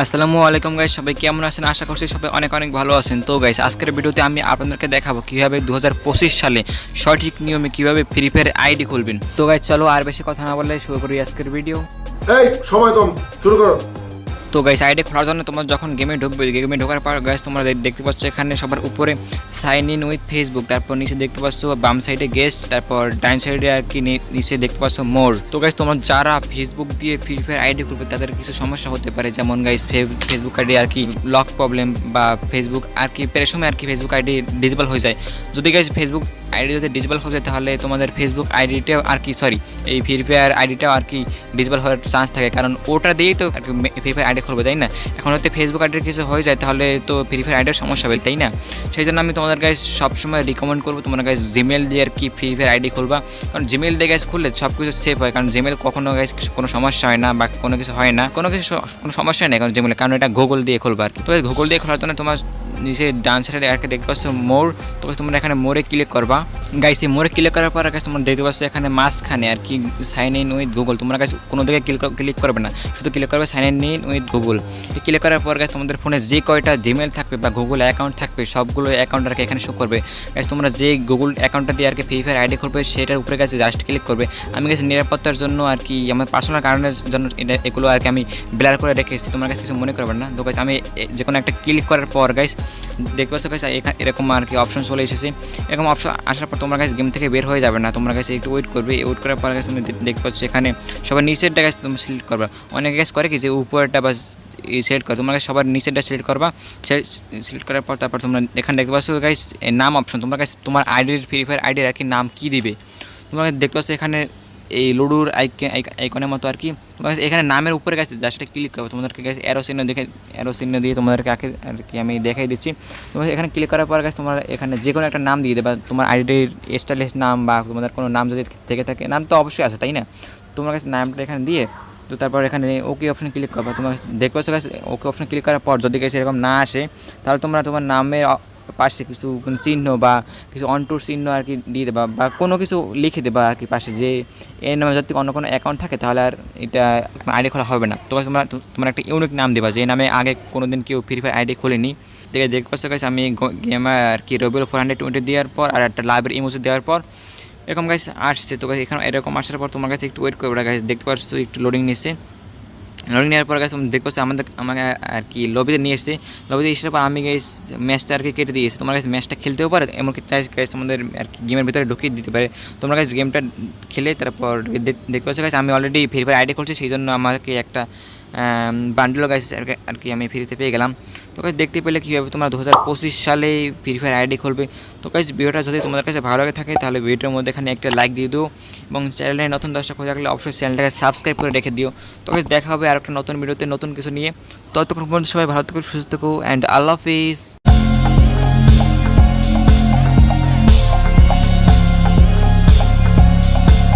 আসসালামু আলাইকুম গাইস, সবাই কেমন আছেন? আশা করছি সবাই অনেক অনেক ভালো আছেন। তো গাইস, আজকের ভিডিওতে আমি আপনাদেরকে দেখাবো কিভাবে 2025 সালে সঠিক নিয়মে কিভাবে ফ্রি ফায়ার আইডি খুলবেন। তো গাইস, চলো আর বেশি কথা না বলে শুরু করি আজকের ভিডিও। এই সময় কম, শুরু করো। তো গাইস, আইডি খোলার জন্য তোমরা যখন গেমে ঢুকবে, গেমে ঢোকার পর গাইস তোমরা দেখতে পাচ্ছ এখানে সবার উপরে সাইন ইন উইথ ফেসবুক, তারপর নিচে দেখতে পাচ্ছ বাম সাইডে গেস্ট, তারপর ডাইন সাইডে আর কি নিচে দেখতে পাচ্ছ মোর। তো গাইস, তোমরা যারা ফেসবুক দিয়ে ফ্রি ফায়ার আইডি খুলবে তাদের কিছু সমস্যা হতে পারে, যেমন গাইস ফেসবুক আইডি আর কি লক প্রবলেম, বা ফেসবুক আর কি প্রায় সময় আর কি ফেসবুক আইডি ডিসেবল হয়ে যায়। যদি গাইস ফেসবুক আইডি যদি ডিসেবল হয়ে যায় তাহলে তোমাদের ফেসবুক আইডিটাও আর কি এই ফ্রি ফায়ার আইডিটাও আর কি ডিসেবল হওয়ার চান্স থাকে, কারণ ওটা দিয়েই তো আর কি ফ্রি ফায়ার আইডি খুলবে, তাই না? এখন হয়তো ফেসবুক আইডির কিছু হয়ে যায় তাহলে তো ফ্রি ফায়ার আইডির সমস্যা হবে, তাই না? সেই জন্য আমি তোমাদের গাইস সবসময় রিকমেন্ড করবো তোমরা গাইস জিমেল দিয়ে আর কি ফ্রি ফায়ার আইডি খুলবা, কারণ জিমেল দিয়ে গাইস খুললে সব কিছু সেফ হয়, কারণ জিমেল কখনো গাইস কোনো সমস্যা হয় না বা কোনো কিছু হয় না, কোনো সমস্যা নেই কারণ জিমেল, কারণ এটা গুগল দিয়ে খুলবা আর কি। তো গুগল দিয়ে খোলার জন্য তোমার নিচে ডান সাইডে আর কি দেখতে পাচ্ছ মোর, তো তোমরা এখানে মোরে ক্লিক করবা। গাইস এই মোরে ক্লিক করার পর গাইস তোমরা দেখতে পাচ্ছ এখানে মাঝখানে আর কি সাইন ইন উইথ গুগল, তোমরা গাইস কোনো দিকে ক্লিক করবে না, শুধু ক্লিক করবে sign in with Google. Click করার পর গাইস তোমাদের ফোনে যে কয়টা জিমেল থাকবে বা গুগল অ্যাকাউন্ট থাকবে সবগুলো অ্যাকাউন্ট আর কি এখানে শো করবে। গাইস তোমরা যে গুগল অ্যাকাউন্টটা দিয়ে আর কি ফ্রি ফায়ার আইডি করবে সেটার উপরে গাইস জাস্ট ক্লিক করবে। আমি গাইস নিরাপত্তার জন্য আর কি আমার পার্সোনাল কারণের জন্য এগুলো আর কি আমি ব্লার করে রেখেছি, তোমার কাছে কিছু মনে করবেন না। তো গাইস আমি যে কোনো একটা ক্লিক করার পর গাইস দেখতে পাচ্ছ গাইস এরকম আর কি অপশন চলে এসেছে। এরকম অপশন আসার পর তোমরা গাইস গেম থেকে বের হয়ে যাবে না, তোমরা গাইস একটু ওয়েট করবে। ওয়েট করার পর গাইস তুমি দেখতে পাচ্ছ এখানে সবার নিচেরটা গাইস তুমি সিলেক্ট করবা। অনেকে গাইস করে কি যে উপরেরটা বা সিলেক্ট করো, তোমরা সবার নিচেরটা সিলেক্ট করবা। সিলেক্ট করার পর তারপর তোমরা এখানে দেখতে পাচ্ছ গাইস নাম অপশন, তোমরা গাইস তোমার আইডির ফ্রি ফায়ার আইডির আর কি নাম কী দিবে তোমরা দেখতে পাচ্ছ এখানে এই লুডুর আইকনের মতো আর কি। তোমার এখানে নামের উপরে গেছে জাস্ট ক্লিক করবো, তোমাদেরকে গেছে অ্যারো চিহ্ন দিয়ে তোমাদেরকে আগে আর কি আমি দেখাই দিচ্ছি। তোমার এখানে ক্লিক করার পর গেছে তোমরা এখানে যে কোনো একটা নাম দিয়ে দেবে, তোমার আইডির স্টাইলিশ নাম বা তোমাদের কোনো নাম যদি থেকে থাকে, নাম তো অবশ্যই আছে তাই না? তোমার কাছে নামটা এখানে দিয়ে তো তারপর এখানে ওকে অপশন ক্লিক করবা। তোমার দেখতে পাচ্ছ ওকে অপশন ক্লিক করার পর যদি গেছে এরকম না আসে তাহলে তোমরা তোমার নামের পাশে কিছু চিহ্ন বা কিছু অন্টুর চিহ্ন আর কি দিয়ে দেবা, বা কোনো কিছু লিখে দেবা আর কি পাশে, যে এর নামে যদি অন্য কোনো অ্যাকাউন্ট থাকে তাহলে আর এটা আইডি খোলা হবে না। তো তোমার একটা ইউনিক নাম দেবা যে নামে আগে কোনো দিন কেউ ফ্রি ফায়ার আইডি খোলেনি। দেখতে পাচ্ছ গাইস আমি গেমার আর কি রবিউল 420 দেওয়ার পর আর একটা লাইভের ইমোজি দেওয়ার পর এরকম গাইস আসছে। তো গাইস এখানে এরকম আসার পর তোমার কাছে একটু ওয়েট করবে গাইস, দেখতে পাচ্ছ একটু লোডিং নিচ্ছে। লোডিং নেওয়ার পর গাইস দেখতে পাচ্ছি আমাকে আর কি লবিতে নিয়ে এসেছে। লবিতে এসার পর আমি গাইস ম্যাচটা আর কি কেটে দিয়েছি। তোমার কাছে ম্যাচটা খেলতেও পারে, এমনকি গাইস তোমাদের আর কি গেমের ভিতরে ঢুকিয়ে দিতে পারে। তোমরা গাইস গেমটা খেলে তারপর দেখতে পাচ্ছ গাইস আমি অলরেডি ফ্রি ফায়ার আইডি করছি, সেই জন্য আমাকে একটা বান্ডেল গাইস আর কি আমি ফ্রিতে পেয়ে গেলাম। তো গাইস দেখতে পেলে কীভাবে তোমরা 2025 সালে ফ্রি ফায়ার আইডি খুলবে। তো গাইস ভিডিওটা যদি তোমাদের কাছে ভালো লাগে থাকে তাহলে ভিডিওর মধ্যে এখানে একটা লাইক দিয়ে দিও, এবং চ্যানেলে নতুন দর্শক হয়ে থাকলে অবশ্যই চ্যানেলটাকে সাবস্ক্রাইব করে রেখে দিও। তো গাইস দেখা হবে আর একটা নতুন ভিডিওতে নতুন কিছু নিয়ে। ততক্ষণ পর্যন্ত সবাই ভালো থেকো, সুস্থ থেকো, অ্যান্ড আল্লাহ হাফিজ।